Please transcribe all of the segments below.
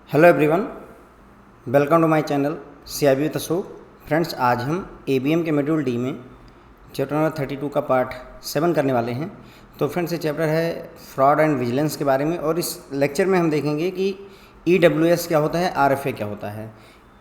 Hello everyone, welcome to my channel CIB with Ashok. Friends, आज हम ABM के module D में चैप्टर नंबर 32 का पार्ट 7 करने वाले हैं। तो फ्रेंड्स, ये चैप्टर है फ्रॉड एंड विजिलेंस के बारे में, और इस लेक्चर में हम देखेंगे कि EWS क्या होता है, RFA क्या होता है।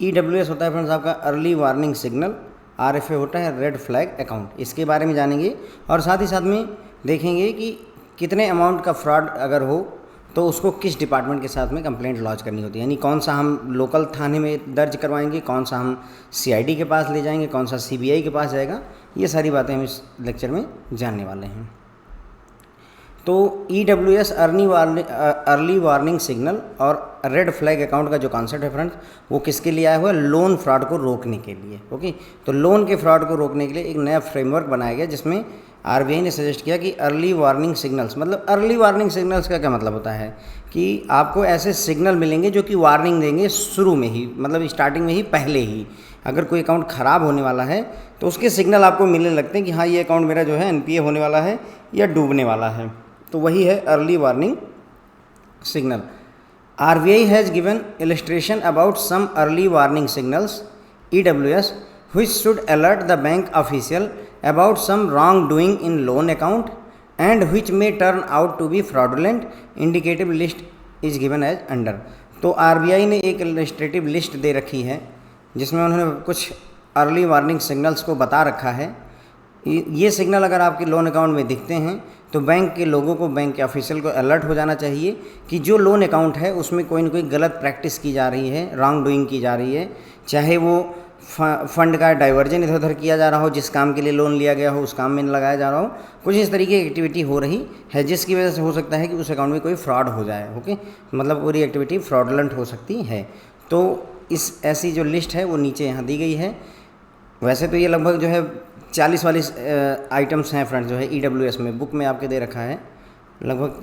EWS होता है फ्रेंड्स आपका अर्ली वार्निंग सिग्नल, RFA होता है रेड फ्लैग अकाउंट। इसके बारे में जानेंगे और साथ ही साथ में देखेंगे कि कितने अमाउंट का फ्रॉड अगर हो तो उसको किस डिपार्टमेंट के साथ में कंप्लेंट लॉन्च करनी होती है, यानी कौन सा हम लोकल थाने में दर्ज करवाएंगे, कौन सा हम CID के पास ले जाएंगे, कौन सा CBI के पास जाएगा। ये सारी बातें हम इस लेक्चर में जानने वाले हैं। तो EWS अर्ली वार्निंग सिग्नल और रेड फ्लैग अकाउंट का जो कॉन्सेप्ट है फ्रेंड्स, वो किसके लिए आया हुआ है? लोन फ्रॉड को रोकने के लिए। ओके, तो लोन के फ्रॉड को रोकने के लिए एक नया फ्रेमवर्क बनाया गया, जिसमें RBI ने सजेस्ट किया कि अर्ली वार्निंग सिग्नल्स, मतलब अर्ली वार्निंग सिग्नल्स का क्या मतलब होता है कि आपको ऐसे सिग्नल मिलेंगे जो कि वार्निंग देंगे शुरू में ही, मतलब स्टार्टिंग में ही, पहले ही। अगर कोई अकाउंट ख़राब होने वाला है तो उसके सिग्नल आपको मिलने लगते हैं कि हाँ, ये अकाउंट मेरा जो है NPA होने वाला है या डूबने वाला है। तो वही है early warning signal. RBI has given illustration about some early warning signals EWS which should alert the bank official about some wrongdoing in loan account and which may turn out to be fraudulent. Indicative list is given as under. तो RBI ने एक illustrative list दे रखी है जिसमें उन्होंने कुछ early warning signals को बता रखा है। ये सिग्नल अगर आपके लोन अकाउंट में दिखते हैं तो बैंक के लोगों को, बैंक के ऑफिशियल को अलर्ट हो जाना चाहिए कि जो लोन अकाउंट है उसमें कोई ना कोई गलत प्रैक्टिस की जा रही है, रॉन्ग डूइंग की जा रही है। चाहे वो फंड का डाइवर्जन इधर उधर किया जा रहा हो, जिस काम के लिए लोन लिया गया हो उस काम में लगाया जा रहा हो, कुछ इस तरीके की एक्टिविटी हो रही है जिसकी वजह से हो सकता है कि उस अकाउंट में कोई फ्रॉड हो जाए। ओके, मतलब पूरी एक्टिविटी फ्रॉडलेंट हो सकती है। तो इस ऐसी जो लिस्ट है वो नीचे यहाँ दी गई है। वैसे तो ये लगभग जो है 40-40 आइटम्स हैं फ्रेंड्स, जो है EWS में, बुक में आपके दे रखा है लगभग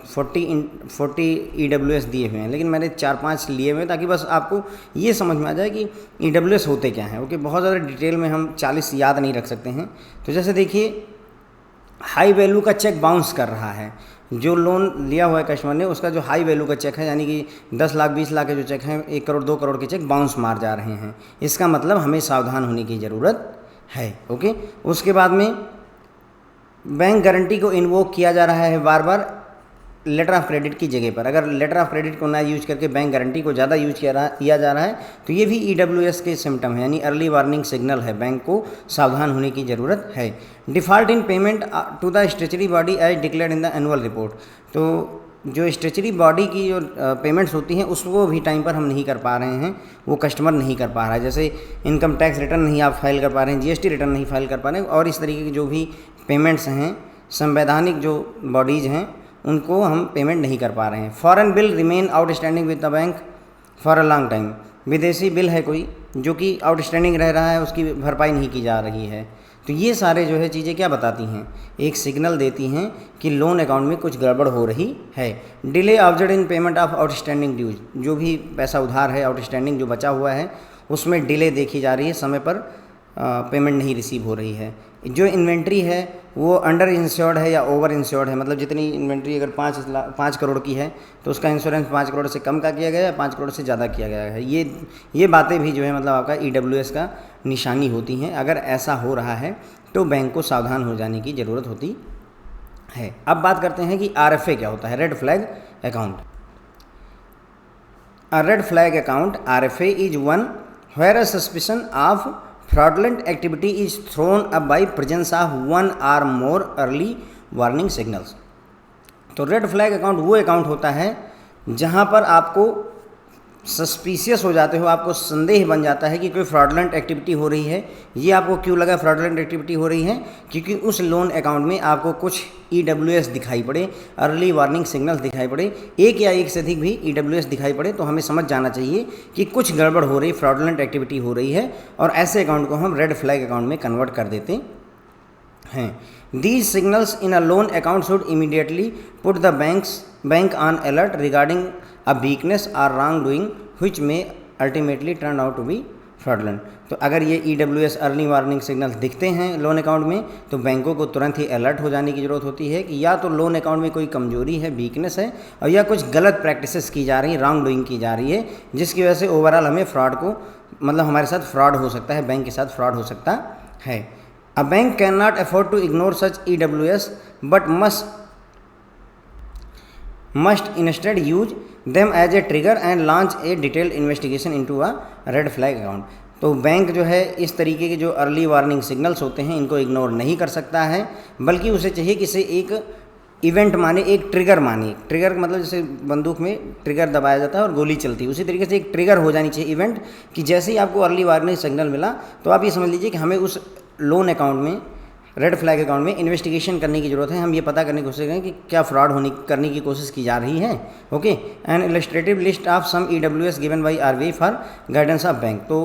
40 EWS दिए हुए हैं, लेकिन मैंने 4-5 लिए हुए हैं ताकि बस आपको ये समझ में आ जाए कि EWS होते क्या हैं। ओके, बहुत ज़्यादा डिटेल में हम 40 याद नहीं रख सकते हैं। तो जैसे देखिए, हाई वैल्यू का चेक बाउंस कर रहा है, जो लोन लिया हुआ है कस्टमर ने, उसका जो हाई वैल्यू का चेक है, यानी कि 10 लाख 20 लाख के जो चेक हैं, 1 करोड़ 2 करोड़ के चेक बाउंस मार जा रहे हैं, इसका मतलब हमें सावधान होने की ज़रूरत है। ओके, उसके बाद में बैंक गारंटी को इन्वोक किया जा रहा है बार बार लेटर ऑफ क्रेडिट की जगह पर। अगर लेटर ऑफ क्रेडिट को ना यूज करके बैंक गारंटी को ज़्यादा यूज किया जा रहा है तो ये भी EWS के सिम्टम है, यानी अर्ली वार्निंग सिग्नल है। बैंक को सावधान होने की ज़रूरत है। Default in payment to the statutory body as declared in the annual report. तो जो स्टेचुरी बॉडी की जो पेमेंट्स होती हैं उसको भी टाइम पर हम नहीं कर पा रहे हैं, वो कस्टमर नहीं कर पा रहा है। जैसे इनकम टैक्स रिटर्न नहीं आप फाइल कर पा रहे हैं, GST रिटर्न नहीं फाइल कर पा रहे हैं, और इस तरीके की जो भी पेमेंट्स हैं, संवैधानिक जो बॉडीज़ हैं, उनको हम पेमेंट नहीं कर पा रहे हैं। Foreign bill remain outstanding with the bank for a long time. विदेशी बिल है कोई जो कि आउटस्टैंडिंग रह रहा है, उसकी भरपाई नहीं की जा रही है। तो ये सारे जो है चीज़ें क्या बताती हैं? एक सिग्नल देती हैं कि लोन अकाउंट में कुछ गड़बड़ हो रही है। Delay observe in payment of outstanding dues, जो भी पैसा उधार है, आउटस्टैंडिंग जो बचा हुआ है, उसमें डिले देखी जा रही है, समय पर पेमेंट नहीं रिसीव हो रही है। जो इन्वेंट्री है वो अंडर इंश्योर्ड है या ओवर इंश्योर्ड है, मतलब जितनी इन्वेंट्री अगर 5 करोड़ की है तो उसका इंश्योरेंस 5 करोड़ से कम का किया गया है, 5 करोड़ से ज़्यादा किया गया है। ये बातें भी जो है मतलब आपका EWS का निशानी होती हैं। अगर ऐसा हो रहा है तो बैंक को सावधान हो जाने की ज़रूरत होती है। अब बात करते हैं कि RFA क्या होता है, red flag account. A red flag account RFA is one where a suspicion of fraudulent activity is thrown up by presence of one or more early warning signals। तो रेड फ्लैग अकाउंट वो account होता है जहाँ पर आपको suspicious हो जाते हो, आपको संदेह बन जाता है कि कोई फ्रॉडलेंट एक्टिविटी हो रही है। ये आपको क्यों लगा फ्रॉडलेंट एक्टिविटी हो रही है? क्योंकि उस लोन अकाउंट में आपको कुछ EWS दिखाई पड़े, अर्ली वार्निंग सिग्नल्स दिखाई पड़े, एक या एक से अधिक भी EWS दिखाई पड़े, तो हमें समझ जाना चाहिए कि कुछ गड़बड़ हो रही, फ्रॉडलेंट एक्टिविटी हो रही है, और ऐसे अकाउंट को हम रेड फ्लैग अकाउंट में कन्वर्ट कर देते हैं। These signals in a loan account should immediately put the bank on alert regarding a weakness or wrongdoing which may ultimately turn out to be fraudulent. तो अगर ये EWS early warning signal दिखते हैं loan account में तो बैंकों को तुरंत ही अलर्ट हो जाने की ज़रूरत होती है कि या तो लोन अकाउंट में कोई कमजोरी है, वीकनेस है, और या कुछ गलत प्रैक्टिसेस की जा रही है, रॉन्ग डूइंग की जा रही है, जिसकी वजह से ओवरऑल हमें फ्रॉड को मतलब हमारे साथ फ्रॉड हो सकता है, बैंक के साथ फ्रॉड हो सकता है। A bank can not afford to ignore such EWS but must instead use them as a trigger and launch a detailed investigation into a red flag account। तो बैंक जो है इस तरीके के जो अर्ली वार्निंग सिग्नल्स होते हैं इनको इग्नोर नहीं कर सकता है, बल्कि उसे चाहिए कि इसे एक इवेंट माने, एक ट्रिगर माने। ट्रिगर मतलब जैसे बंदूक में ट्रिगर दबाया जाता है और गोली चलती है, उसी तरीके से एक ट्रिगर हो जानी चाहिए इवेंट कि जैसे ही आपको अर्ली वार्निंग सिग्नल मिला तो आप ये समझ लीजिए कि हमें उस लोन अकाउंट में, रेड फ्लैग अकाउंट में इन्वेस्टिगेशन करने की ज़रूरत है। हम ये पता करने की कोशिश करें कि क्या फ्रॉड करने की कोशिश की जा रही है। Okay, an illustrative list of some EWS given by RBI for guidance of bank. तो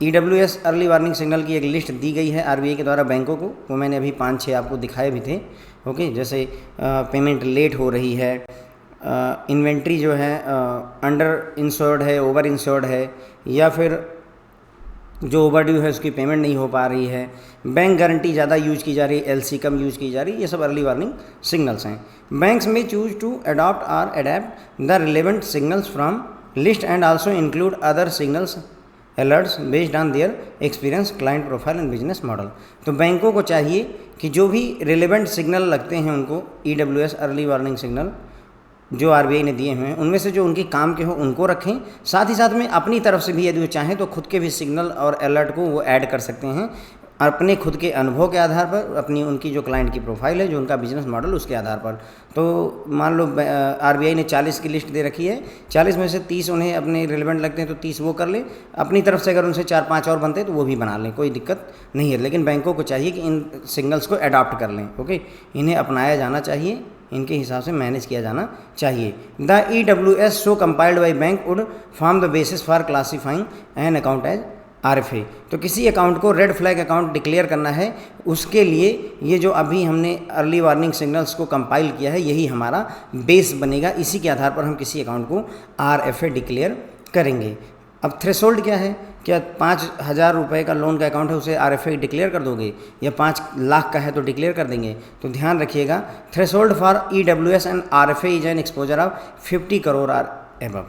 EWS अर्ली वार्निंग सिग्नल की एक लिस्ट दी गई है RBI के द्वारा बैंकों को, वो मैंने अभी 5-6 आपको दिखाए भी थे। ओके, जैसे पेमेंट लेट हो रही है, इन्वेंट्री जो है अंडर इंश्योर्ड है, ओवर इंश्योर्ड है, या फिर जो ओवरड्यू है उसकी पेमेंट नहीं हो पा रही है, बैंक गारंटी ज़्यादा यूज की जा रही है, LC कम यूज की जा रही है, ये सब अर्ली वार्निंग सिग्नल्स हैं। बैंक्स में चूज टू अडॉप्ट और adapt the relevant signals from list and also include other signals alerts based on their experience, client profile and business model. तो बैंकों को चाहिए कि जो भी रिलेवेंट सिग्नल लगते हैं उनको, EWS अर्ली वार्निंग सिग्नल जो RBI ने दिए हुए हैं, उनमें से जो उनके काम के हो उनको रखें, साथ ही साथ में अपनी तरफ से भी यदि वो चाहें तो खुद के भी सिग्नल और अलर्ट को वो ऐड कर सकते हैं अपने खुद के अनुभव के आधार पर, अपनी उनकी जो क्लाइंट की प्रोफाइल है, जो उनका बिजनेस मॉडल, उसके आधार पर। तो मान लो RBI ने 40 की लिस्ट दे रखी है, 40 में से 30 उन्हें अपने रिलेवेंट लगते हैं तो 30 वो कर ले, अपनी तरफ से अगर उनसे 4-5 और बनते हैं तो वो भी बना लें, कोई दिक्कत नहीं है। लेकिन बैंकों को चाहिए कि इन सिग्नल्स को अडॉप्ट कर लें। ओके, इन्हें अपनाया जाना चाहिए, इनके हिसाब से मैनेज किया जाना चाहिए। The EWS so compiled by bank would form the basis for classifying an account as RFA। तो किसी अकाउंट को रेड फ्लैग अकाउंट डिक्लेयर करना है, उसके लिए ये जो अभी हमने अर्ली वार्निंग सिग्नल्स को कंपाइल किया है यही हमारा बेस बनेगा। इसी के आधार पर हम किसी अकाउंट को RFA डिक्लेयर करेंगे। अब थ्रेशोल्ड क्या है? क्या 5,000 रुपये का लोन का अकाउंट है उसे RFA डिक्लेयर कर दोगे, या 5 लाख का है तो डिक्लेयर कर देंगे? तो ध्यान रखिएगा, threshold for EWS and RFA is an exposure of 50 crore or above,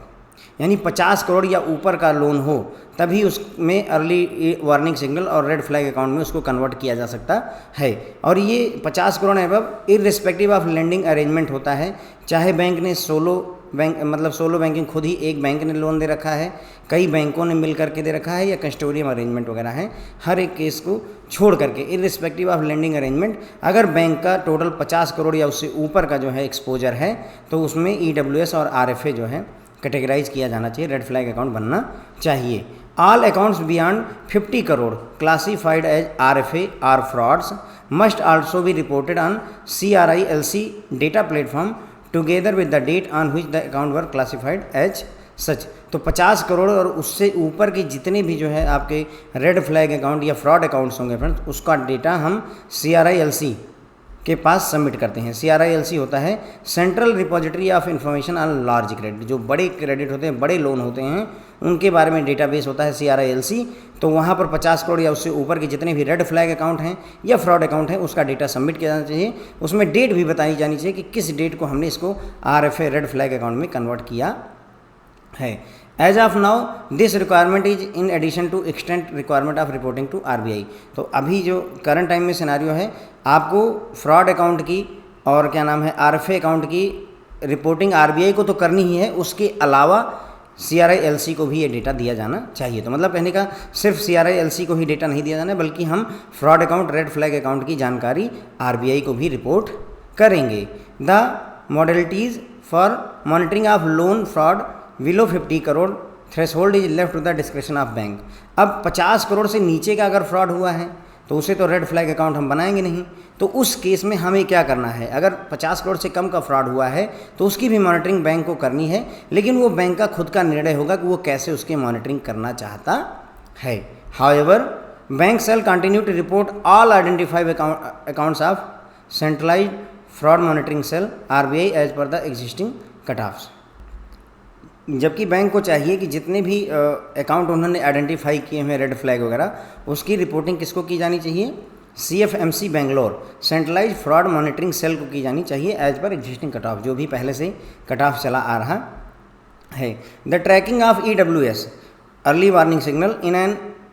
यानी 50 करोड़ या ऊपर का लोन हो तभी उसमें अर्ली वार्निंग सिग्नल और रेड फ्लैग अकाउंट में उसको कन्वर्ट किया जा सकता है। और ये 50 crore above irrespective of lending arrangement होता है, चाहे बैंक ने सोलो बैंकिंग खुद ही एक बैंक ने लोन दे रखा है, कई बैंकों ने मिल करके दे रखा है, या कस्टोडियम अरेंजमेंट वगैरह है, हर एक केस को छोड़ करके इररिस्पेक्टिव ऑफ लेंडिंग अरेंजमेंट अगर बैंक का टोटल 50 करोड़ या उससे ऊपर का जो है एक्सपोजर है तो उसमें EWS और RFA जो है कैटेगराइज किया जाना चाहिए, रेड फ्लैग अकाउंट बनना चाहिए। All accounts beyond 50 crore classified as RFA are frauds must also be reported on CRILC data platform together with the date on which the account were classified as such. तो 50 करोड़ और उससे ऊपर के जितने भी जो है आपके रेड फ्लैग अकाउंट या फ्रॉड अकाउंट्स होंगे फ्रेंड्स, उसका डेटा हम CRILC के पास सबमिट करते हैं। CRILC होता है central repository of information on large credit. जो बड़े क्रेडिट होते हैं, बड़े लोन होते हैं, उनके बारे में डेटाबेस होता है CRILC। तो वहाँ पर 50 करोड़ या उससे ऊपर के जितने भी रेड फ्लैग अकाउंट हैं या फ्रॉड अकाउंट हैं उसका डेटा सबमिट किया जाना चाहिए। उसमें डेट भी बताई जानी चाहिए कि किस डेट को हमने इसको RFA रेड फ्लैग अकाउंट में कन्वर्ट किया है। As of now this requirement is in addition to extant requirement of reporting to RBI। तो अभी जो करंट टाइम में सिनारियो है, आपको फ्रॉड अकाउंट की और क्या नाम है RFA अकाउंट की रिपोर्टिंग RBI को तो करनी ही है, उसके अलावा CRILC को भी ये डेटा दिया जाना चाहिए। तो मतलब कहने का सिर्फ CRILC को ही डेटा नहीं दिया जाना है, बल्कि हम fraud account, red flag account की जानकारी RBI को भी रिपोर्ट करेंगे। The modalities for monitoring of loan fraud below 50 crore threshold is left to the description of bank. अब 50 करोड़ से नीचे का अगर फ्रॉड हुआ है तो उसे तो रेड फ्लैग अकाउंट हम बनाएंगे नहीं। तो उस केस में हमें क्या करना है? अगर 50 करोड़ से कम का फ्रॉड हुआ है तो उसकी भी मॉनिटरिंग बैंक को करनी है, लेकिन वो बैंक का खुद का निर्णय होगा कि वो कैसे उसकी मॉनिटरिंग करना चाहता है। However bank shall continue to report all identified accounts of centralized fraud monitoring cell RBI as per the existing cut offs. जबकि बैंक को चाहिए कि जितने भी अकाउंट उन्होंने आइडेंटिफाई किए हैं रेड फ्लैग वगैरह, उसकी रिपोर्टिंग किसको की जानी चाहिए? CFMC Bangalore centralize fraud monitoring cell को की जानी चाहिए as per existing cut off, जो भी पहले से कट ऑफ चला आ रहा है। The tracking of EWS early warning signal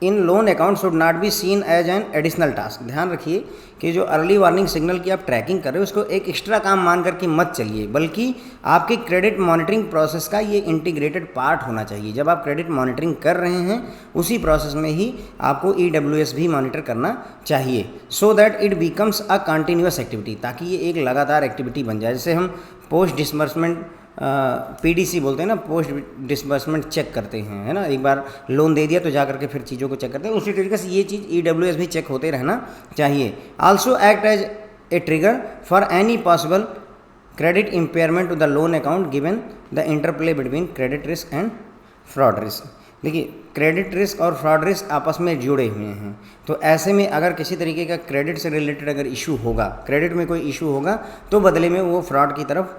in loan account should not be seen as an additional task. ध्यान रखिए कि जो अर्ली वार्निंग सिग्नल की आप ट्रैकिंग कर रहे हो उसको एक एक्स्ट्रा काम मान करके मत चलिए, बल्कि आपके क्रेडिट मॉनिटरिंग प्रोसेस का ये इंटीग्रेटेड पार्ट होना चाहिए। जब आप क्रेडिट मॉनिटरिंग कर रहे हैं उसी प्रोसेस में ही आपको EWS भी मॉनिटर करना चाहिए, so that it becomes a continuous activity, ताकि ये एक लगातार एक्टिविटी बन जाए। जैसे हम पोस्ट डिसबर्समेंट PDC बोलते हैं ना, पोस्ट डिसबर्समेंट चेक करते हैं, है ना, एक बार लोन दे दिया तो जा करके फिर चीज़ों को चेक करते हैं, उसी तरीके से ये चीज़ EWS भी चेक होते रहना चाहिए। Also act as a trigger for any possible credit impairment to the loan account given the interplay between credit risk and fraud risk. देखिए, क्रेडिट रिस्क और फ्रॉड रिस्क आपस में जुड़े हुए हैं, तो ऐसे में अगर किसी तरीके का क्रेडिट से रिलेटेड अगर इशू होगा, क्रेडिट में कोई इशू होगा, तो बदले में वो फ्रॉड की तरफ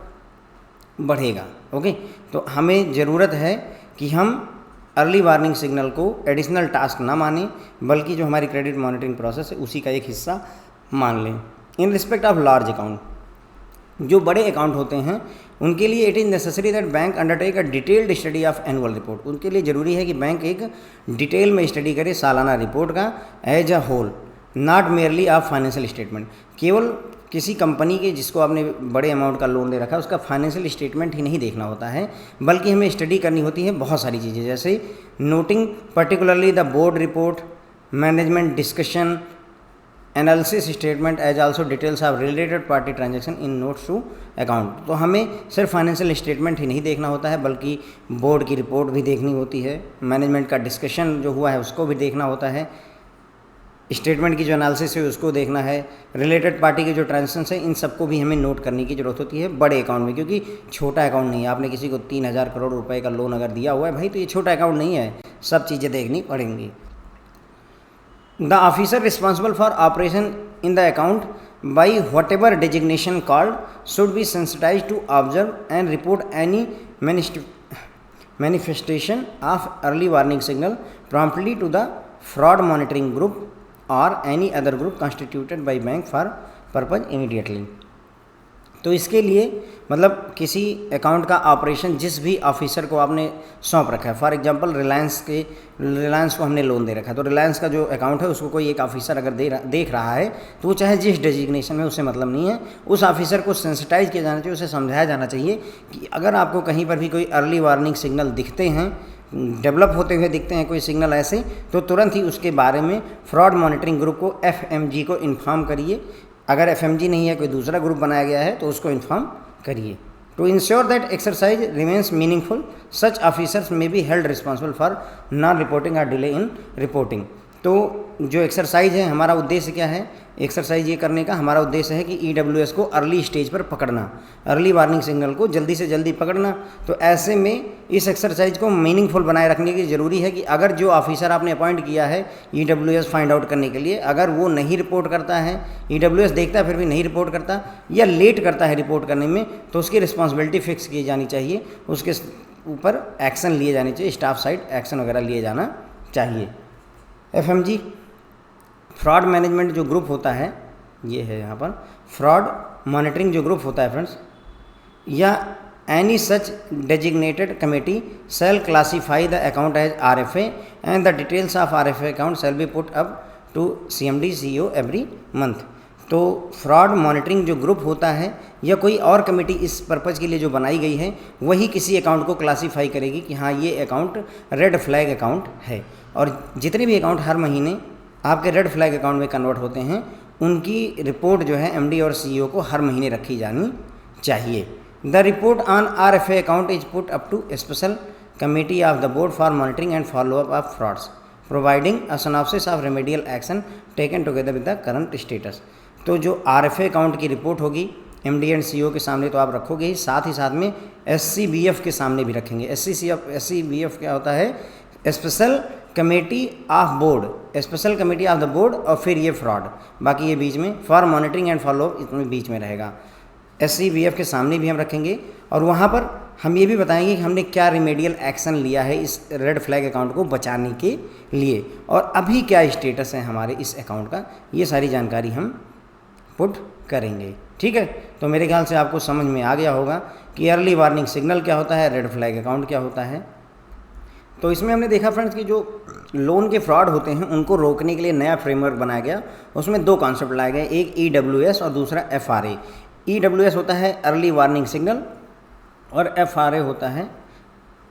बढ़ेगा। ओके, तो हमें ज़रूरत है कि हम अर्ली वार्निंग सिग्नल को एडिशनल टास्क ना मानें, बल्कि जो हमारी क्रेडिट मॉनिटरिंग प्रोसेस है उसी का एक हिस्सा मान लें। इन रिस्पेक्ट ऑफ लार्ज अकाउंट, जो बड़े अकाउंट होते हैं उनके लिए it is necessary that bank undertake a detailed study of annual report. उनके लिए ज़रूरी है कि बैंक एक डिटेल में स्टडी करे सालाना रिपोर्ट का as a whole, not merely of financial statement. केवल किसी कंपनी के जिसको आपने बड़े अमाउंट का लोन दे रखा है उसका फाइनेंशियल स्टेटमेंट ही नहीं देखना होता है, बल्कि हमें स्टडी करनी होती है बहुत सारी चीज़ें, जैसे noting particularly the board report, management discussion, analysis statement as also details of related party transaction in notes to account. तो हमें सिर्फ फाइनेंशियल स्टेटमेंट ही नहीं देखना होता है, बल्कि बोर्ड की रिपोर्ट भी देखनी होती है, मैनेजमेंट का डिस्कशन जो हुआ है उसको भी देखना होता है, स्टेटमेंट की जो एनालिसिस है उसको देखना है, रिलेटेड पार्टी के जो ट्रांजेक्शन है इन सबको भी हमें नोट करने की ज़रूरत होती है बड़े अकाउंट में, क्योंकि छोटा अकाउंट नहीं है। आपने किसी को 3000 करोड़ रुपए का लोन अगर दिया हुआ है भाई, तो ये छोटा अकाउंट नहीं है, सब चीज़ें देखनी पड़ेंगी। The officer responsible for operation in the account by whatever designation called should be sensitise to observe and report any manifestation of early warning signal promptly to the fraud monitoring group और any other group constituted by bank for purpose immediately. तो इसके लिए मतलब किसी account का operation जिस भी officer को आपने सौंप रखा है, फॉर एग्जांपल रिलायंस को हमने लोन दे रखा है, तो रिलायंस का जो अकाउंट है उसको कोई एक ऑफिसर अगर देख रहा है, तो वो चाहे जिस डेजिग्नेशन में उसे मतलब नहीं है, उस ऑफिसर को सेंसिटाइज किया जाना चाहिए, उसे समझाया जाना चाहिए कि अगर आपको कहीं पर भी कोई अर्ली वार्निंग सिग्नल दिखते हैं, डेवलप होते हुए दिखते हैं कोई सिग्नल ऐसे, तो तुरंत ही उसके बारे में फ्रॉड मॉनिटरिंग ग्रुप को FMG को इन्फॉर्म करिए। अगर FMG नहीं है, कोई दूसरा ग्रुप बनाया गया है, तो उसको इन्फॉर्म करिए। To ensure that exercise remains meaningful, such officers may be held responsible for non reporting और डिले इन रिपोर्टिंग। तो जो एक्सरसाइज है, हमारा उद्देश्य क्या है एक्सरसाइज ये करने का? हमारा उद्देश्य है कि EWS को अर्ली स्टेज पर पकड़ना, अर्ली वार्निंग सिग्नल को जल्दी से जल्दी पकड़ना। तो ऐसे में इस एक्सरसाइज को मीनिंगफुल बनाए रखने की ज़रूरी है कि अगर जो ऑफिसर आपने अपॉइंट किया है EWS फाइंड आउट करने के लिए, अगर वो नहीं रिपोर्ट करता है, EWS देखता है फिर भी नहीं रिपोर्ट करता या लेट करता है रिपोर्ट करने में, तो उसकी रिस्पॉन्सिबिलिटी फिक्स की जानी चाहिए, उसके ऊपर एक्शन लिए जाने चाहिए, स्टाफ साइड एक्शन वगैरह लिए जाना चाहिए। FMG फ्रॉड मैनेजमेंट जो ग्रुप होता है, ये है यहाँ पर फ्रॉड मॉनिटरिंग जो ग्रुप होता है फ्रेंड्स, या any such designated committee shall classify the account as RFA and the details of RFA account shall be put up to CMD CEO every month. तो फ्रॉड मॉनिटरिंग जो group होता है या कोई और कमेटी इस पर्पज़ के लिए जो बनाई गई है, वही किसी अकाउंट को क्लासीफाई करेगी कि हाँ ये अकाउंट रेड फ्लैग अकाउंट है, और जितने भी अकाउंट हर महीने आपके रेड फ्लैग अकाउंट में कन्वर्ट होते हैं उनकी रिपोर्ट जो है MD और CEO को हर महीने रखी जानी चाहिए। The report on RFA account is put up to special committee of the board for monitoring and follow up of frauds providing a synopsis of remedial action taken together with the current status. तो जो RFA account की report होगी MD and CEO के सामने तो आप रखोगे ही, साथ ही साथ में SCBF के सामने भी रखेंगे। SCBF क्या होता है? Special committee of board, special committee of the board, और फिर ये फ्रॉड, बाकी ये बीच में फॉर मॉनिटरिंग एंड फॉलोअप इसमें बीच में रहेगा। SCBF के सामने भी हम रखेंगे और वहाँ पर हम ये भी बताएंगे कि हमने क्या रिमेडियल एक्शन लिया है इस रेड फ्लैग अकाउंट को बचाने के लिए, और अभी क्या स्टेटस है हमारे इस अकाउंट का, ये सारी जानकारी हम पुट करेंगे। ठीक है, तो मेरे ख्याल से आपको समझ में आ गया होगा कि अर्ली वार्निंग सिग्नल क्या होता है, रेड फ्लैग अकाउंट क्या होता है। तो इसमें हमने देखा फ्रेंड्स कि जो लोन के फ्रॉड होते हैं उनको रोकने के लिए नया फ्रेमवर्क बनाया गया। उसमें दो कॉन्सेप्ट लाए गए, एक EWS और दूसरा FRA। EWS होता है अर्ली वार्निंग सिग्नल और FRA होता है,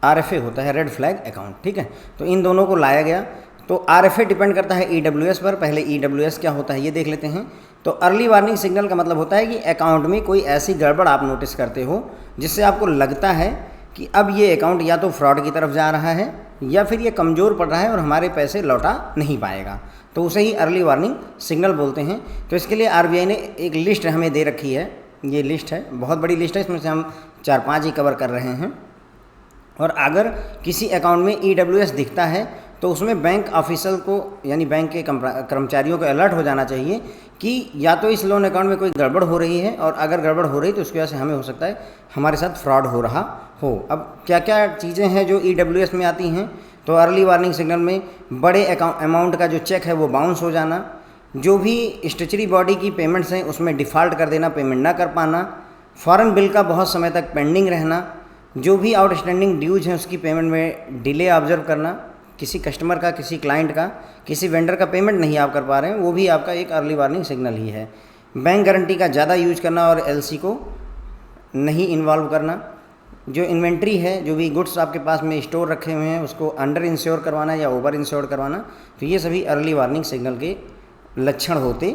RFA होता है रेड फ्लैग अकाउंट। ठीक है, तो इन दोनों को लाया गया। तो RFA डिपेंड करता है EWS पर। पहले EWS क्या होता है ये देख लेते हैं। तो अर्ली वार्निंग सिग्नल का मतलब होता है कि अकाउंट में कोई ऐसी गड़बड़ आप नोटिस करते हो जिससे आपको लगता है कि अब ये अकाउंट या तो फ्रॉड की तरफ जा रहा है या फिर ये कमज़ोर पड़ रहा है और हमारे पैसे लौटा नहीं पाएगा, तो उसे ही अर्ली वार्निंग सिग्नल बोलते हैं। तो इसके लिए RBI ने एक लिस्ट हमें दे रखी है। ये लिस्ट है, बहुत बड़ी लिस्ट है, इसमें से हम 4-5 ही कवर कर रहे हैं। और अगर किसी अकाउंट में EWS दिखता है तो उसमें बैंक ऑफिसर को यानी बैंक के कर्मचारियों को अलर्ट हो जाना चाहिए कि या तो इस लोन अकाउंट में कोई गड़बड़ हो रही है, और अगर गड़बड़ हो रही है तो उसकी वजह से हमें हो सकता है हमारे साथ फ्रॉड हो रहा हो। अब क्या क्या चीज़ें हैं जो EWS में आती हैं, तो अर्ली वार्निंग सिग्नल में बड़े अमाउंट का जो चेक है वो बाउंस हो जाना, जो भी स्टेचुरी बॉडी की पेमेंट्स हैं उसमें डिफ़ॉल्ट कर देना, पेमेंट ना कर पाना, फॉरेन बिल का बहुत समय तक पेंडिंग रहना, जो भी आउटस्टैंडिंग ड्यूज हैं उसकी पेमेंट में डिले ऑब्जर्व करना, किसी कस्टमर का, किसी क्लाइंट का, किसी वेंडर का पेमेंट नहीं आप कर पा रहे हैं, वो भी आपका एक अर्ली वार्निंग सिग्नल ही है। बैंक गारंटी का ज़्यादा यूज करना और LC को नहीं इन्वॉल्व करना, जो इन्वेंट्री है, जो भी गुड्स आपके पास में स्टोर रखे हुए हैं उसको अंडर इंश्योर करवाना या ओवर इंश्योर करवाना, तो ये सभी अर्ली वार्निंग सिग्नल के लक्षण होते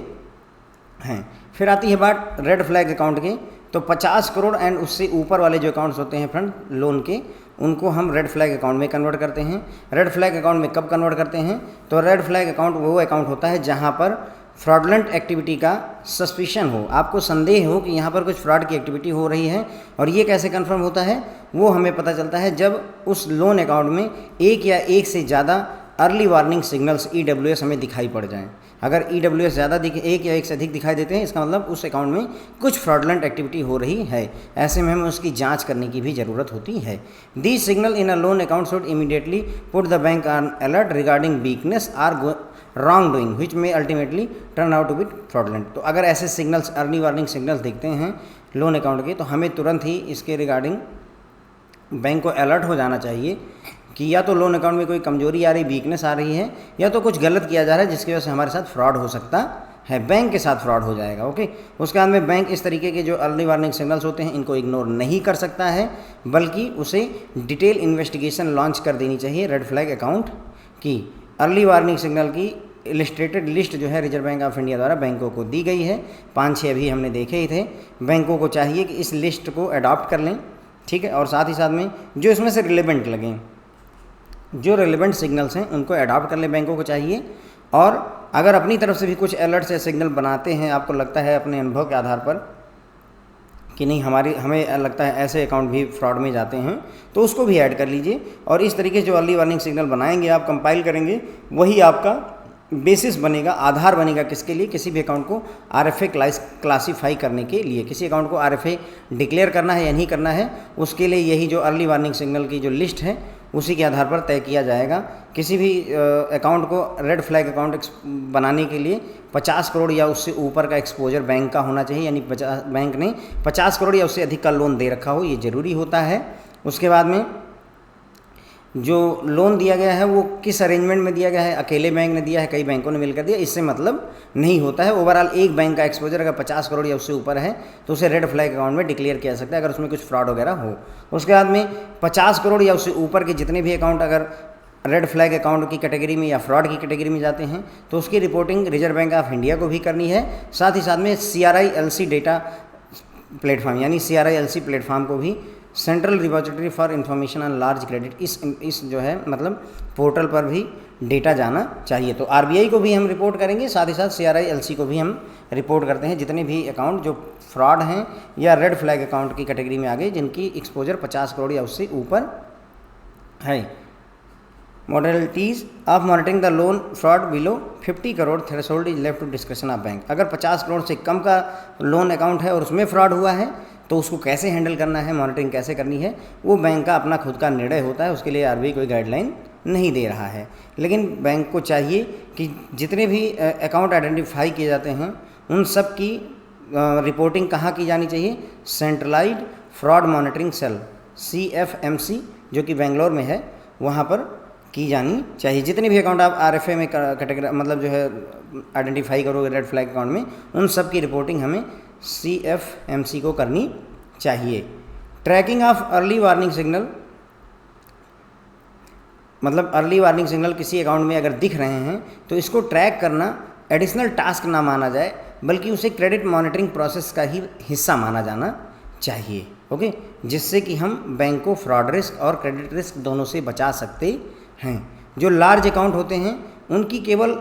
हैं। फिर आती है बात रेड फ्लैग अकाउंट के। तो 50 करोड़ एंड उससे ऊपर वाले जो अकाउंट्स होते हैं फ्रेंड लोन के, उनको हम रेड फ्लैग अकाउंट में कन्वर्ट करते हैं। रेड फ्लैग अकाउंट में कब कन्वर्ट करते हैं, तो रेड फ्लैग अकाउंट वो अकाउंट होता है जहां पर फ्रॉडलेंट एक्टिविटी का सस्पिशन हो, आपको संदेह हो कि यहाँ पर कुछ फ्रॉड की एक्टिविटी हो रही है। और ये कैसे कंफर्म होता है, वो हमें पता चलता है जब उस लोन अकाउंट में एक या एक से ज़्यादा अर्ली वार्निंग सिग्नल्स EWS हमें दिखाई पड़ जाएं। अगर EWS ज़्यादा एक या एक से अधिक दिखाई देते हैं, इसका मतलब उस अकाउंट में कुछ फ्रॉडलेंट एक्टिविटी हो रही है। ऐसे में हमें उसकी जांच करने की भी ज़रूरत होती है। The signal in a loan account should immediately put the bank on alert regarding weakness or wrongdoing which may ultimately turn out to be fraudulent. तो अगर ऐसे सिग्नल्स अर्ली वार्निंग सिग्नल्स दिखते हैं लोन अकाउंट के, तो हमें तुरंत ही इसके रिगार्डिंग बैंक को अलर्ट हो जाना चाहिए कि या तो लोन अकाउंट में कोई कमजोरी आ रही, वीकनेस आ रही है, या तो कुछ गलत किया जा रहा है जिसकी वजह से हमारे साथ फ्रॉड हो सकता है, बैंक के साथ फ्रॉड हो जाएगा। ओके, उसके बाद में बैंक इस तरीके के जो अर्ली वार्निंग सिग्नल्स होते हैं इनको इग्नोर नहीं कर सकता है, बल्कि उसे डिटेल इन्वेस्टिगेशन लॉन्च कर देनी चाहिए रेड फ्लैग अकाउंट की। अर्ली वार्निंग सिग्नल की इलस्ट्रेटेड लिस्ट जो है रिजर्व बैंक ऑफ इंडिया द्वारा बैंकों को दी गई है। 5-6 अभी हमने देखे ही थे। बैंकों को चाहिए कि इस लिस्ट को अडॉप्ट कर लें, ठीक है, और साथ ही साथ में जो इसमें से रिलेवेंट लगें, जो रिलेवेंट सिग्नल्स हैं उनको अडॉप्ट कर लें बैंकों को चाहिए। और अगर अपनी तरफ से भी कुछ अलर्ट से सिग्नल बनाते हैं, आपको लगता है अपने अनुभव के आधार पर कि नहीं हमें लगता है ऐसे अकाउंट भी फ्रॉड में जाते हैं, तो उसको भी ऐड कर लीजिए। और इस तरीके से जो अर्ली वार्निंग सिग्नल बनाएंगे आप, कंपाइल करेंगे, वही आपका बेसिस बनेगा, आधार बनेगा किसके लिए, किसी भी अकाउंट को RFA क्लासीफाई करने के लिए। किसी अकाउंट को RFA डिक्लेयर करना है या नहीं करना है, उसके लिए यही जो अर्ली वार्निंग सिग्नल की जो लिस्ट है उसी के आधार पर तय किया जाएगा। किसी भी अकाउंट को रेड फ्लैग अकाउंट बनाने के लिए 50 करोड़ या उससे ऊपर का एक्सपोजर बैंक का होना चाहिए, यानी बैंक ने 50 करोड़ या उससे अधिक का लोन दे रखा हो, ये ज़रूरी होता है। उसके बाद में जो लोन दिया गया है वो किस अरेंजमेंट में दिया गया है, अकेले बैंक ने दिया है, कई बैंकों ने मिलकर दिया, इससे मतलब नहीं होता है। ओवरऑल एक बैंक का एक्सपोजर अगर 50 करोड़ या उससे ऊपर है तो उसे रेड फ्लैग अकाउंट में डिक्लेयर किया जा सकता है अगर उसमें कुछ फ्रॉड वगैरह हो। उसके बाद में 50 करोड़ या उससे ऊपर के जितने भी अकाउंट अगर रेड फ्लैग अकाउंट की कैटेगरी में या फ्रॉड की कैटेगरी में जाते हैं तो उसकी reporting reserve bank of India को भी करनी है। साथ ही साथ में CRILC डेटा प्लेटफॉर्म यानी CRILC प्लेटफॉर्म को भी, central repository for information on large credit, इस जो है मतलब पोर्टल पर भी डेटा जाना चाहिए। तो RBI को भी हम रिपोर्ट करेंगे, साथ ही साथ CRILC को भी हम रिपोर्ट करते हैं जितने भी अकाउंट जो फ्रॉड हैं या रेड फ्लैग अकाउंट की कैटेगरी में आ गए, जिनकी एक्सपोजर 50 करोड़ या उससे ऊपर है। Modalities of monitoring the loan fraud below 50 crore threshold is left to discussion of bank. अगर 50 करोड़ से कम का लोन अकाउंट है और उसमें फ्रॉड हुआ है तो उसको कैसे हैंडल करना है, मॉनिटरिंग कैसे करनी है, वो बैंक का अपना खुद का निर्णय होता है। उसके लिए आरबीआई कोई गाइडलाइन नहीं दे रहा है। लेकिन बैंक को चाहिए कि जितने भी अकाउंट आइडेंटिफाई किए जाते हैं उन सब की रिपोर्टिंग कहाँ की जानी चाहिए, centralized fraud monitoring cell CFMC जो कि बेंगलोर में है, वहाँ पर की जानी चाहिए। जितने भी अकाउंट आप RFA में कैटेगरी मतलब जो है आइडेंटिफाई करोगे रेड फ्लैग अकाउंट में, उन सब की रिपोर्टिंग हमें CFMC को करनी चाहिए। Tracking of early warning signal, मतलब अर्ली वार्निंग सिग्नल किसी अकाउंट में अगर दिख रहे हैं तो इसको ट्रैक करना एडिशनल टास्क ना माना जाए, बल्कि उसे क्रेडिट मॉनिटरिंग प्रोसेस का ही हिस्सा माना जाना चाहिए। ओके, जिससे कि हम बैंक को फ्रॉड रिस्क और क्रेडिट रिस्क दोनों से बचा सकते हैं। जो लार्ज अकाउंट होते हैं उनकी केवल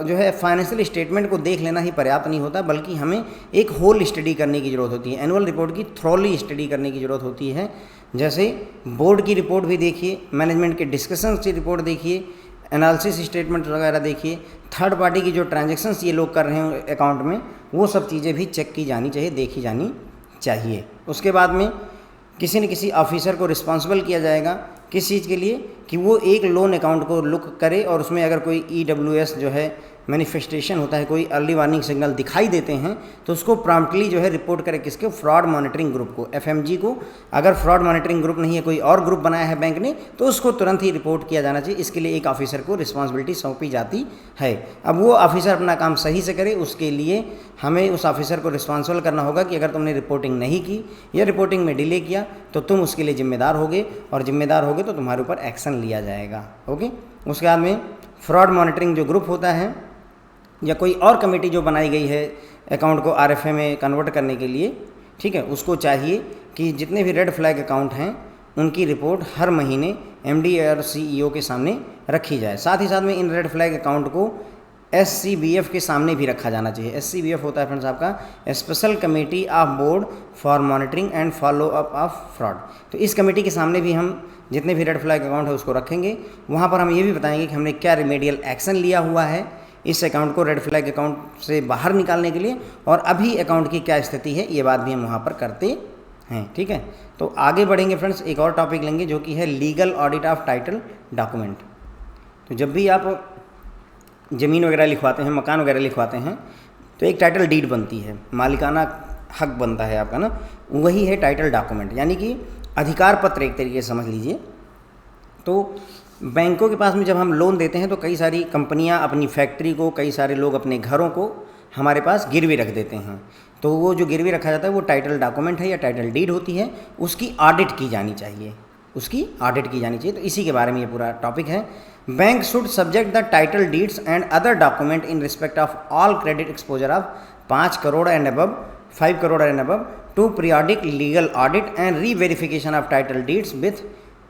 जो है फाइनेंशियल स्टेटमेंट को देख लेना ही पर्याप्त नहीं होता, बल्कि हमें एक होल स्टडी करने की ज़रूरत होती है। एनुअल रिपोर्ट की थ्रोली स्टडी करने की ज़रूरत होती है। जैसे बोर्ड की रिपोर्ट भी देखिए, मैनेजमेंट के डिस्कशंस की रिपोर्ट देखिए, एनालिसिस स्टेटमेंट वगैरह देखिए, थर्ड पार्टी की जो ट्रांजैक्शंस ये लोग कर रहे हैं अकाउंट में, वो सब चीज़ें भी चेक की जानी चाहिए, देखी जानी चाहिए। उसके बाद में किसी न किसी ऑफिसर को रिस्पॉन्सिबल किया जाएगा किस चीज़ के लिए, कि वो एक लोन अकाउंट को लुक करे और उसमें अगर कोई EWS जो है मैनिफेस्टेशन होता है, कोई अर्ली वार्निंग सिग्नल दिखाई देते हैं, तो उसको प्रॉम्प्टली जो है रिपोर्ट करे किसके, फ्रॉड मॉनिटरिंग ग्रुप को, FMG को। अगर फ्रॉड मॉनिटरिंग ग्रुप नहीं है, कोई और ग्रुप बनाया है बैंक ने, तो उसको तुरंत ही रिपोर्ट किया जाना चाहिए। इसके लिए एक ऑफिसर को रिस्पॉन्सिबिलिटी सौंपी जाती है। अब वो ऑफिसर अपना काम सही से करे, उसके लिए हमें उस ऑफिसर को रिस्पॉन्सिबल करना होगा कि अगर तुमने रिपोर्टिंग नहीं की या रिपोर्टिंग में डिले किया तो तुम उसके लिए जिम्मेदार होगे, और जिम्मेदार होगे तो तुम्हारे ऊपर एक्शन लिया जाएगा। ओके, उसके बाद में फ्रॉड मॉनिटरिंग जो ग्रुप होता है या कोई और कमेटी जो बनाई गई है अकाउंट को RFA में कन्वर्ट करने के लिए, ठीक है, उसको चाहिए कि जितने भी रेड फ्लैग अकाउंट हैं उनकी रिपोर्ट हर महीने MD और CEO के सामने रखी जाए। साथ ही साथ में इन रेड फ्लैग अकाउंट को SCBF के सामने भी रखा जाना चाहिए। SCBF होता है फ्रेंड्स आपका special committee of board for monitoring and follow up of fraud. तो इस कमेटी के सामने भी हम जितने भी रेड फ्लैग अकाउंट है उसको रखेंगे। वहाँ पर हम ये भी बताएंगे कि हमने क्या रिमेडियल एक्शन लिया हुआ है इस अकाउंट को रेड फ्लैग अकाउंट से बाहर निकालने के लिए, और अभी अकाउंट की क्या स्थिति है, ये बात भी हम वहाँ पर करते हैं। ठीक है, तो आगे बढ़ेंगे फ्रेंड्स, एक और टॉपिक लेंगे जो कि है legal audit of title document. तो जब भी आप ज़मीन वगैरह लिखवाते हैं, मकान वगैरह लिखवाते हैं, तो एक टाइटल डीड बनती है, मालिकाना हक बनता है आपका ना, वही है टाइटल डॉक्यूमेंट, यानी कि अधिकार पत्र एक तरीके से समझ लीजिए। तो बैंकों के पास में जब हम लोन देते हैं तो कई सारी कंपनियां अपनी फैक्ट्री को, कई सारे लोग अपने घरों को हमारे पास गिरवी रख देते हैं। तो वो जो गिरवी रखा जाता है वो टाइटल डॉक्यूमेंट है या टाइटल डीड होती है, उसकी ऑडिट की जानी चाहिए, उसकी ऑडिट की जानी चाहिए। तो इसी के बारे में ये पूरा टॉपिक है। Bank should subject the title deeds and other document in respect of all credit exposure of 5 crore and above 5 crore and above to periodic legal audit and reverification of title deeds with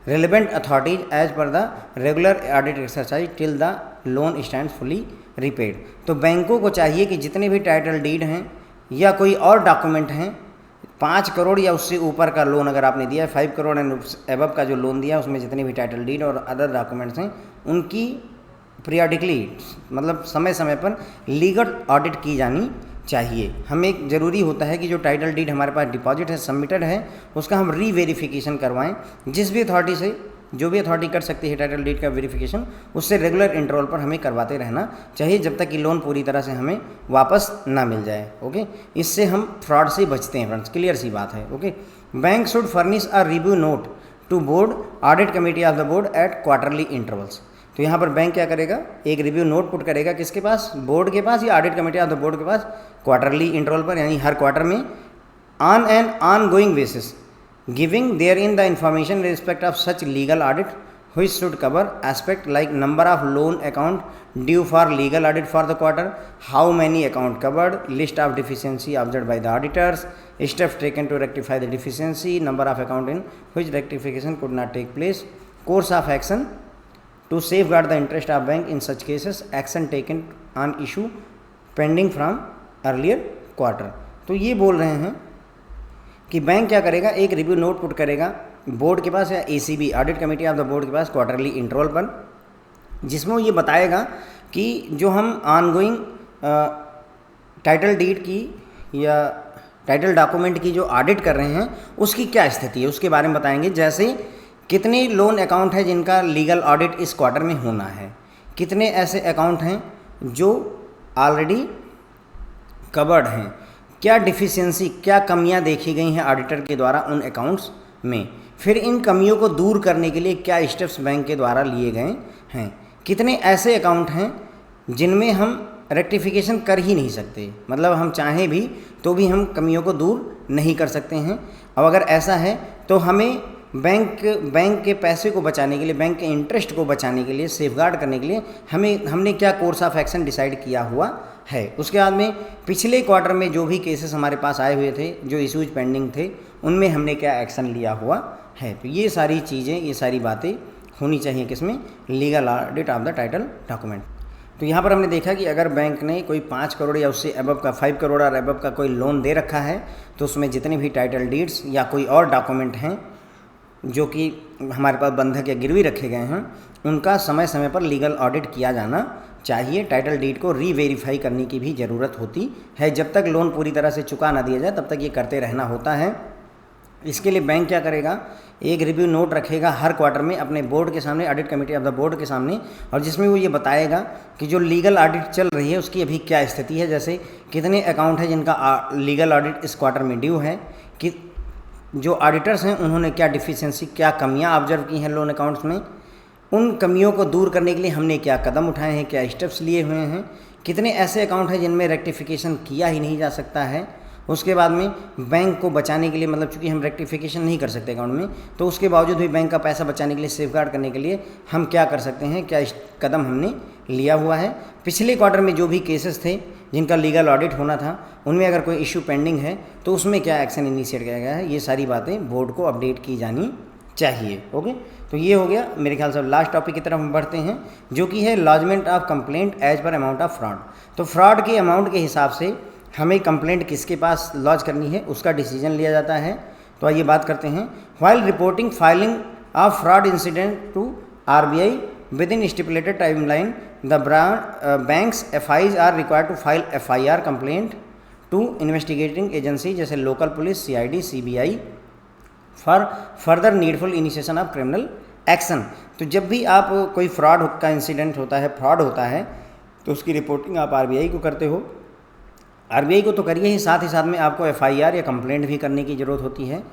relevant authorities as per the regular audit exercise till the loan stands fully repaid। तो बैंकों को चाहिए कि जितने भी title deed हैं या कोई और डॉक्यूमेंट हैं, 5 करोड़ या उससे ऊपर का लोन अगर आपने दिया है, 5 करोड़ एंड एबव का जो लोन दिया उसमें जितने भी टाइटल डीड और अदर डॉक्यूमेंट्स हैं उनकी पीरियडिकली मतलब समय समय पर लीगल ऑडिट की जानी चाहिए। हमें एक ज़रूरी होता है कि जो टाइटल डीड हमारे पास डिपॉजिट है, सबमिटेड है, उसका हम रीवेरिफिकेशन करवाएं। जिस भी अथॉरिटी से, जो भी अथॉरिटी कर सकती है टाइटल डीड का वेरिफिकेशन, उससे रेगुलर इंटरवल पर हमें करवाते रहना चाहिए जब तक कि लोन पूरी तरह से हमें वापस ना मिल जाए। ओके, इससे हम फ्रॉड से बचते हैं फ्रेंड्स, क्लियर सी बात है। Okay, bank should furnish a review note to board audit committee of the board at quarterly intervals. तो यहाँ पर बैंक क्या करेगा, एक रिव्यू नोट पुट करेगा, किसके पास, बोर्ड के पास या audit committee of the board के पास, क्वार्टरली इंटरवल पर, यानी हर क्वार्टर में, on an ongoing basis, giving their in the information in respect of such legal audit which should cover aspect like number of loan account due for legal audit for the quarter, how many account covered, list of deficiency observed by the auditors, steps taken to rectify the deficiency, number of account in which rectification could not take place, course of action to safeguard the interest of bank in such cases, action taken on issue pending from earlier quarter। तो ये बोल रहे हैं कि bank क्या करेगा, एक review note put करेगा बोर्ड के पास या ACB audit committee of the board के पास क्वार्टरली इंटरवल पर, जिसमें वो ये बताएगा कि जो हम ऑनगोइंग टाइटल डीड की या टाइटल डॉक्यूमेंट की जो ऑडिट कर रहे हैं उसकी क्या स्थिति है उसके बारे में बताएंगे। जैसे कितने लोन अकाउंट है जिनका लीगल ऑडिट इस क्वार्टर में होना है, कितने ऐसे अकाउंट हैं जो ऑलरेडी कवर्ड हैं, क्या डिफिशियंसी, क्या कमियां देखी गई हैं ऑडिटर के द्वारा उन अकाउंट्स में, फिर इन कमियों को दूर करने के लिए क्या स्टेप्स बैंक के द्वारा लिए गए हैं, कितने ऐसे अकाउंट हैं जिनमें हम रेक्टिफिकेशन कर ही नहीं सकते, मतलब हम चाहें भी तो भी हम कमियों को दूर नहीं कर सकते हैं। अब अगर ऐसा है तो हमें बैंक के पैसे को बचाने के लिए, बैंक के इंटरेस्ट को बचाने के लिए, सेफगार्ड करने के लिए हमने क्या कोर्स ऑफ एक्शन डिसाइड किया हुआ है। उसके बाद में पिछले क्वार्टर में जो भी केसेस हमारे पास आए हुए थे, जो इश्यूज पेंडिंग थे, उनमें हमने क्या एक्शन लिया हुआ है। तो ये सारी चीज़ें, ये सारी बातें होनी चाहिए किसमें, legal audit of the title document. तो यहाँ पर हमने देखा कि अगर बैंक ने कोई 5 करोड़ या उससे अबव का, 5 करोड़ और अबव का कोई लोन दे रखा है तो उसमें जितने भी टाइटल डीड्स या कोई और डॉक्यूमेंट हैं जो कि हमारे पास बंधक या गिरवी रखे गए हैं, उनका समय समय पर लीगल ऑडिट किया जाना चाहिए। टाइटल डीड को रीवेरीफाई करने की भी ज़रूरत होती है। जब तक लोन पूरी तरह से चुका ना दिया जाए तब तक ये करते रहना होता है। इसके लिए बैंक क्या करेगा, एक रिव्यू नोट रखेगा हर क्वार्टर में अपने बोर्ड के सामने, audit committee of the board के सामने, और जिसमें वो ये बताएगा कि जो लीगल ऑडिट चल रही है उसकी अभी क्या स्थिति है। जैसे कितने अकाउंट है जिनका लीगल ऑडिट इस क्वार्टर में ड्यू है, कि जो ऑडिटर्स हैं उन्होंने क्या डिफिशियंसी, क्या कमियां ऑब्जर्व की हैं लोन अकाउंट्स में, उन कमियों को दूर करने के लिए हमने क्या कदम उठाए हैं, क्या स्टेप्स लिए हुए हैं, कितने ऐसे अकाउंट हैं जिनमें रेक्टिफिकेशन किया ही नहीं जा सकता है। उसके बाद में बैंक को बचाने के लिए, मतलब चूंकि हम रेक्टिफिकेशन नहीं कर सकते अकाउंट में, तो उसके बावजूद भी बैंक का पैसा बचाने के लिए, सेफगार्ड करने के लिए हम क्या कर सकते हैं, क्या कदम हमने लिया हुआ है। पिछले क्वार्टर में जो भी केसेस थे जिनका लीगल ऑडिट होना था, उनमें अगर कोई इशू पेंडिंग है तो उसमें क्या एक्शन इनिशिएट किया गया है, ये सारी बातें बोर्ड को अपडेट की जानी चाहिए। ओके, तो ये हो गया मेरे ख्याल से। लास्ट टॉपिक की तरफ हम बढ़ते हैं जो कि है lodgement of complaint as per amount of fraud. तो फ्रॉड के अमाउंट के हिसाब से हमें कंप्लेंट किसके पास लॉज करनी है उसका डिसीजन लिया जाता है। तो आइए बात करते हैं। While reporting filing of fraud incident to RBI within stipulated timeline, the banks FIs are required to file FIR complaint to investigating agency जैसे local police, CID, CBI for further needful initiation of criminal action. तो जब भी आप कोई fraud का incident होता है, fraud होता है, तो उसकी रिपोर्टिंग आप RBI को करते हो। RBI को तो करिए ही, साथ में आपको FIR या कंप्लेंट भी करने की ज़रूरत होती है।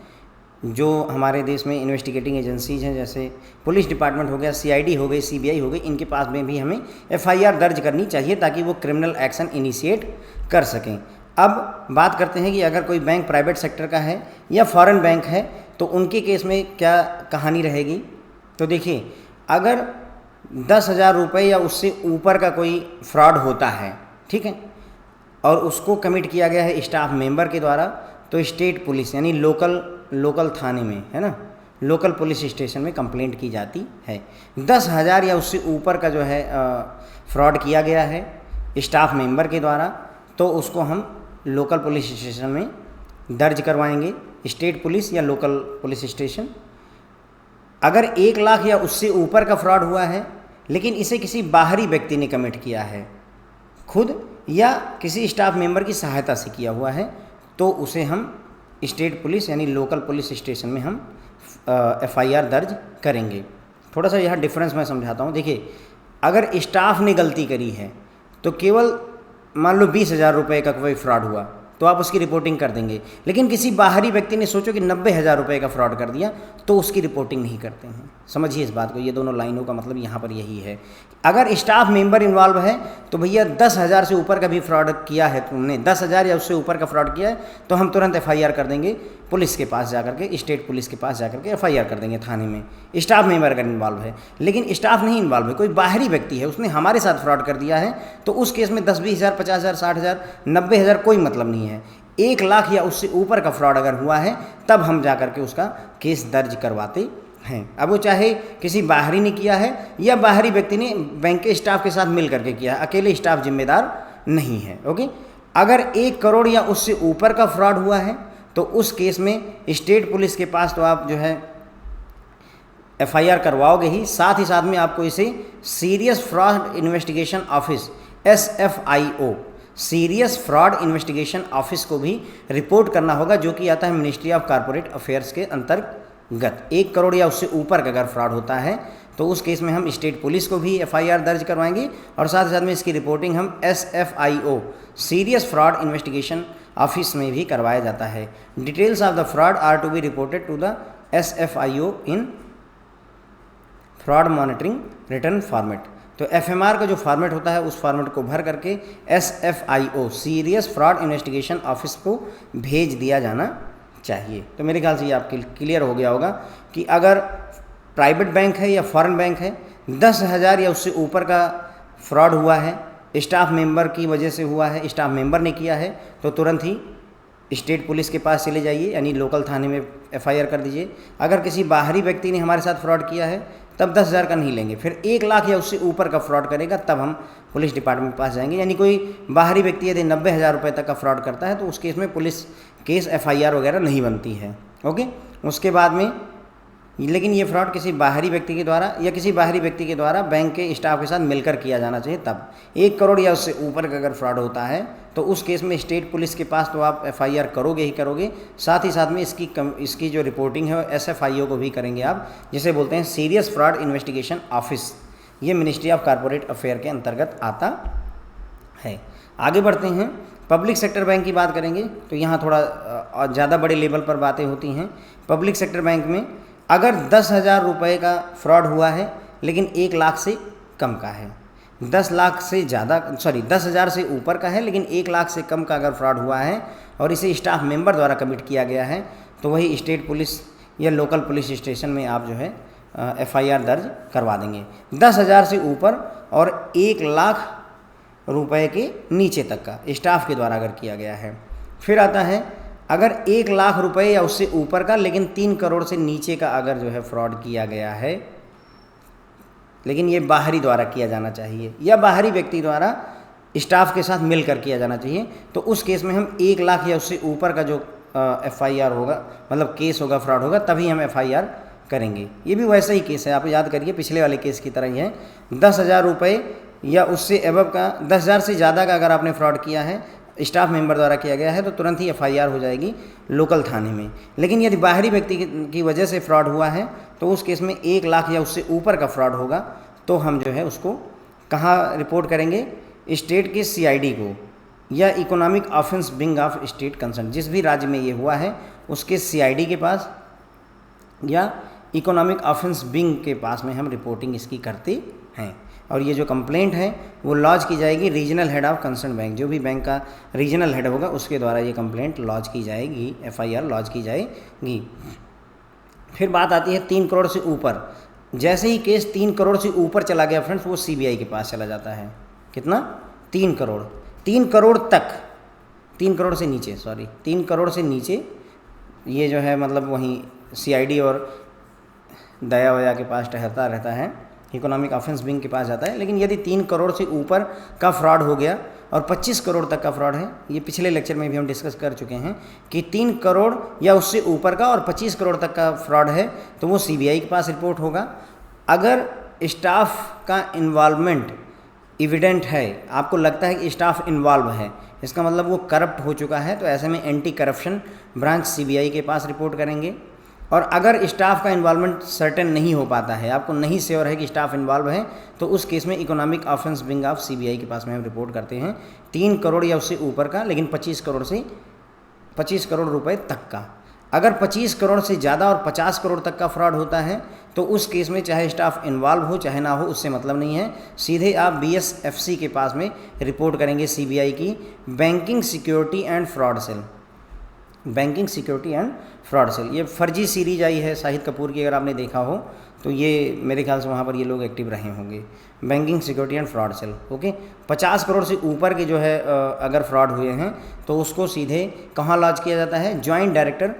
जो हमारे देश में इन्वेस्टिगेटिंग एजेंसीज हैं, जैसे पुलिस डिपार्टमेंट हो गया, CID हो गई, CBI हो गई, इनके पास में भी हमें FIR दर्ज करनी चाहिए ताकि वो क्रिमिनल एक्शन इनिशिएट कर सकें। अब बात करते हैं कि अगर कोई बैंक प्राइवेट सेक्टर का है या फॉरेन बैंक है तो उनके केस में क्या कहानी रहेगी। तो देखिए, अगर 10,000 रुपये या उससे ऊपर का कोई फ्रॉड होता है, ठीक है, और उसको कमिट किया गया है स्टाफ मेंबर के द्वारा, तो स्टेट पुलिस यानी लोकल थाने में, है ना, लोकल पुलिस स्टेशन में कंप्लेंट की जाती है। 10,000 या उससे ऊपर का जो है फ्रॉड किया गया है स्टाफ मेंबर के द्वारा, तो उसको हम लोकल पुलिस स्टेशन में दर्ज करवाएंगे, स्टेट पुलिस या लोकल पुलिस स्टेशन। अगर 1 लाख या उससे ऊपर का फ्रॉड हुआ है लेकिन इसे किसी बाहरी व्यक्ति ने कमिट किया है, खुद या किसी स्टाफ मेंबर की सहायता से किया हुआ है, तो उसे हम स्टेट पुलिस यानी लोकल पुलिस स्टेशन में हम FIR दर्ज करेंगे। थोड़ा सा यहाँ डिफरेंस मैं समझाता हूँ। देखिए, अगर स्टाफ ने गलती करी है तो केवल मान लो 20,000 रुपये का कोई फ्रॉड हुआ तो आप उसकी रिपोर्टिंग कर देंगे, लेकिन किसी बाहरी व्यक्ति ने सोचो कि 90,000 रुपये का फ्रॉड कर दिया तो उसकी रिपोर्टिंग नहीं करते हैं। समझिए इस बात को, ये दोनों लाइनों का मतलब यहाँ पर यही है। अगर स्टाफ मेंबर इन्वॉल्व है तो भैया 10,000 से ऊपर का भी फ्रॉड किया है तुमने, 10,000 या उससे ऊपर का फ्रॉड किया है, तो हम तुरंत FIR कर देंगे पुलिस के पास जाकर के, स्टेट पुलिस के पास जाकर के FIR कर देंगे थाने में, स्टाफ मेंबर अगर इन्वॉल्व है। लेकिन स्टाफ नहीं इन्वॉल्व है, कोई बाहरी व्यक्ति है, उसने हमारे साथ फ्रॉड कर दिया है, तो उस केस में 10, 20,000, 50,000, 60,000, 90,000 कोई मतलब नहीं है। 1 लाख या उससे ऊपर का फ्रॉड अगर हुआ है तब हम जाकर के उसका केस दर्ज करवाते हैं। अब वो चाहे किसी बाहरी ने किया है या बाहरी व्यक्ति ने बैंक के स्टाफ के साथ मिल करके किया है, अकेले स्टाफ जिम्मेदार नहीं है। ओके, अगर 1 करोड़ या उससे ऊपर का फ्रॉड हुआ है तो उस केस में स्टेट पुलिस के पास तो आप जो है FIR करवाओगे ही, साथ में आपको इसे serious fraud investigation office SFIO, serious fraud investigation office को भी रिपोर्ट करना होगा, जो कि आता है मिनिस्ट्री ऑफ कॉरपोरेट अफेयर्स के अंतर्गत। 1 करोड़ या उससे ऊपर का अगर फ्रॉड होता है तो उस केस में हम स्टेट पुलिस को भी FIR दर्ज करवाएंगे और साथ ही साथ में इसकी रिपोर्टिंग हम SFIO serious fraud investigation office में भी करवाया जाता है। Details of the fraud are to be reported to the SFIO in fraud monitoring return format. तो FMR का जो फॉर्मेट होता है उस फॉर्मेट को भर करके SFIO serious fraud investigation office को भेज दिया जाना चाहिए। तो मेरे ख्याल से ये आपके क्लियर हो गया होगा कि अगर प्राइवेट बैंक है या फॉरेन बैंक है, 10,000 या उससे ऊपर का फ्रॉड हुआ है, स्टाफ मेंबर की वजह से हुआ है, स्टाफ मेंबर ने किया है, तो तुरंत ही स्टेट पुलिस के पास चले जाइए, यानी लोकल थाने में FIR कर दीजिए। अगर किसी बाहरी व्यक्ति ने हमारे साथ फ्रॉड किया है तब 10,000 का नहीं लेंगे, फिर 1 लाख या उससे ऊपर का फ्रॉड करेगा तब हम पुलिस डिपार्टमेंट के पास जाएंगे। यानी कोई बाहरी व्यक्ति यदि 90,000 रुपये तक का फ्रॉड करता है तो उस केस में पुलिस केस FIR वगैरह नहीं बनती है। ओके, उसके बाद में लेकिन ये फ्रॉड किसी बाहरी व्यक्ति के द्वारा या किसी बाहरी व्यक्ति के द्वारा बैंक के स्टाफ के साथ मिलकर किया जाना चाहिए। तब 1 करोड़ या उससे ऊपर का अगर फ्रॉड होता है तो उस केस में स्टेट पुलिस के पास तो आप FIR करोगे ही करोगे, साथ ही साथ में इसकी जो रिपोर्टिंग है वो SFIO को भी करेंगे आप, जिसे बोलते हैं सीरियस फ्रॉड इन्वेस्टिगेशन ऑफिस। ये मिनिस्ट्री ऑफ कॉरपोरेट अफेयर के अंतर्गत आता है। आगे बढ़ते हैं, पब्लिक सेक्टर बैंक की बात करेंगे तो यहाँ थोड़ा ज़्यादा बड़े लेवल पर बातें होती हैं। पब्लिक सेक्टर बैंक में अगर 10,000 रुपये का फ्रॉड हुआ है लेकिन 1 लाख से कम का है, 10,000 से ऊपर का है लेकिन 1 लाख से कम का अगर फ्रॉड हुआ है और इसे स्टाफ मेंबर द्वारा कमिट किया गया है तो वही स्टेट पुलिस या लोकल पुलिस स्टेशन में आप जो है FIR दर्ज करवा देंगे। 10,000 से ऊपर और 1 लाख रुपए के नीचे तक का स्टाफ के द्वारा अगर किया गया है। फिर आता है अगर 1 लाख रुपए या उससे ऊपर का लेकिन 3 करोड़ से नीचे का अगर जो है फ्रॉड किया गया है, लेकिन ये बाहरी द्वारा किया जाना चाहिए या बाहरी व्यक्ति द्वारा स्टाफ के साथ मिलकर किया जाना चाहिए, तो उस केस में हम 1 लाख या उससे ऊपर का जो FIR होगा, मतलब केस होगा, फ्रॉड होगा, तभी हम FIR करेंगे। ये भी वैसा ही केस है, आप याद करिए पिछले वाले केस की तरह ही है। 10,000 रुपये या उससे एबव का, 10,000 से ज़्यादा का अगर आपने फ्रॉड किया है, स्टाफ मेंबर द्वारा किया गया है, तो तुरंत ही FIR हो जाएगी लोकल थाने में। लेकिन यदि बाहरी व्यक्ति की वजह से फ्रॉड हुआ है तो उस केस में 1 लाख या उससे ऊपर का फ्रॉड होगा तो हम जो है उसको कहाँ रिपोर्ट करेंगे? स्टेट के CID को या economic offence wing of state concern, जिस भी राज्य में ये हुआ है उसके CID के पास या इकोनॉमिक ऑफेंस विंग के पास में हम रिपोर्टिंग इसकी करते हैं। और ये जो कंप्लेंट है वो लॉज की जाएगी regional head of concern bank, जो भी बैंक का रीजनल हेड होगा उसके द्वारा ये कंप्लेंट लॉज की जाएगी, FIR लॉज की जाएगी। फिर बात आती है 3 करोड़ से ऊपर। जैसे ही केस 3 करोड़ से ऊपर चला गया फ्रेंड्स, वो CBI के पास चला जाता है। कितना? 3 करोड़। 3 करोड़ तक, 3 करोड़ से नीचे, 3 करोड़ से नीचे ये जो है मतलब वहीं CID और दया वया के पास ठहरता रहता है, इकोनॉमिक ऑफेंस विंग के पास जाता है। लेकिन यदि 3 करोड़ से ऊपर का फ्रॉड हो गया और 25 करोड़ तक का फ्रॉड है, ये पिछले लेक्चर में भी हम डिस्कस कर चुके हैं कि 3 करोड़ या उससे ऊपर का और 25 करोड़ तक का फ्रॉड है तो वो CBI के पास रिपोर्ट होगा। अगर स्टाफ का इन्वॉल्वमेंट एविडेंट है, आपको लगता है कि स्टाफ इन्वॉल्व है, इसका मतलब वो करप्ट हो चुका है, तो ऐसे में एंटी करप्शन ब्रांच CBI के पास रिपोर्ट करेंगे। और अगर स्टाफ का इन्वॉल्वमेंट सर्टेन नहीं हो पाता है, आपको नहीं श्योर है कि स्टाफ इन्वॉल्व है, तो उस केस में economic offence wing of CBI के पास में हम रिपोर्ट करते हैं 3 करोड़ या उससे ऊपर का, लेकिन 25 करोड़ रुपए तक का। अगर 25 करोड़ से ज़्यादा और 50 करोड़ तक का फ्रॉड होता है तो उस केस में चाहे स्टाफ इन्वॉल्व हो चाहे ना हो, उससे मतलब नहीं है, सीधे आप BSFC के पास में रिपोर्ट करेंगे CBI की banking security and fraud cell. Banking security and fraud cell, ये फर्जी सीरीज आई है शाहिद कपूर की, अगर आपने देखा हो तो ये मेरे ख्याल से वहाँ पर ये लोग एक्टिव रहे होंगे। Banking security and fraud cell, okay. 50 crore से ऊपर के जो है अगर फ्रॉड हुए हैं तो उसको सीधे कहाँ लॉन्च किया जाता है? जॉइंट डायरेक्टर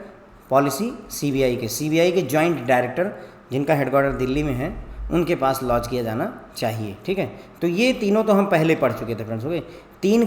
पॉलिसी CBI के जॉइंट डायरेक्टर जिनका हेडक्वार्टर दिल्ली में है उनके पास लॉन्च किया जाना चाहिए, ठीक है। तो ये तीनों तो हम पहले पढ़ चुके थे फ्रेंड्स, ओके। 3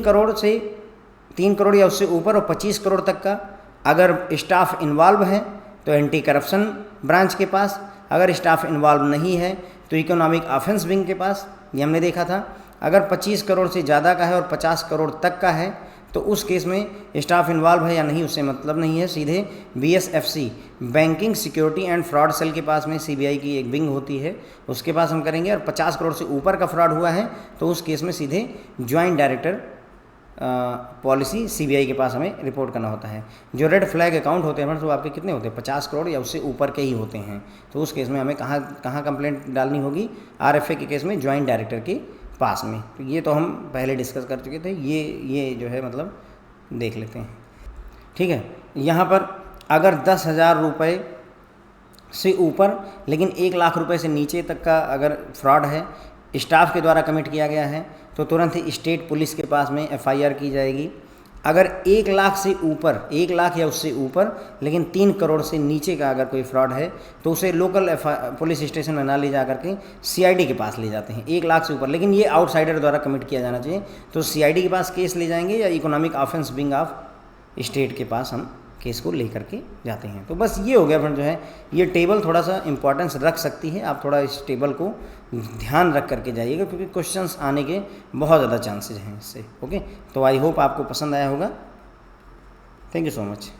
करोड़ या उससे ऊपर और 25 करोड़ तक का अगर स्टाफ इन्वॉल्व है तो एंटी करप्शन ब्रांच के पास, अगर स्टाफ इन्वॉल्व नहीं है तो इकोनॉमिक ऑफेंस विंग के पास, ये हमने देखा था। अगर 25 करोड़ से ज़्यादा का है और 50 करोड़ तक का है तो उस केस में स्टाफ इन्वॉल्व है या नहीं उससे मतलब नहीं है, सीधे BSFC banking security and fraud cell के पास में CBI की एक विंग होती है, उसके पास हम करेंगे। और 50 करोड़ से ऊपर का फ्रॉड हुआ है तो उस केस में सीधे ज्वाइंट डायरेक्टर पॉलिसी CBI के पास हमें रिपोर्ट करना होता है। जो रेड फ्लैग अकाउंट होते हैं तो आपके कितने होते हैं, 50 करोड़ या उससे ऊपर के ही होते हैं। तो उस केस में हमें कहाँ कंप्लेंट डालनी होगी, RFA के केस में ज्वाइंट डायरेक्टर के पास में। तो ये तो हम पहले डिस्कस कर चुके थे, ये जो है मतलब देख लेते हैं। ठीक है, यहाँ पर अगर 10,000 रुपये से ऊपर लेकिन 1 लाख रुपए से नीचे तक का अगर फ्रॉड है, स्टाफ के द्वारा कमिट किया गया है, तो तुरंत ही स्टेट पुलिस के पास में FIR की जाएगी। अगर 1 लाख से ऊपर, 1 लाख या उससे ऊपर लेकिन 3 करोड़ से नीचे का अगर कोई फ्रॉड है तो उसे लोकल पुलिस स्टेशन में ना ले जा करके CID के पास ले जाते हैं। 1 लाख से ऊपर, लेकिन ये आउटसाइडर द्वारा कमिट किया जाना चाहिए, तो CID के पास केस ले जाएंगे या economic offence wing of state के पास हम केस को लेकर के जाते हैं। तो बस ये हो गया फ्रेंड, जो है ये टेबल थोड़ा सा इंपॉर्टेंस रख सकती है, आप थोड़ा इस टेबल को ध्यान रख करके जाइएगा क्योंकि क्वेश्चंस आने के बहुत ज़्यादा चांसेस हैं इससे। ओके, तो आई होप आपको पसंद आया होगा। Thank you so much.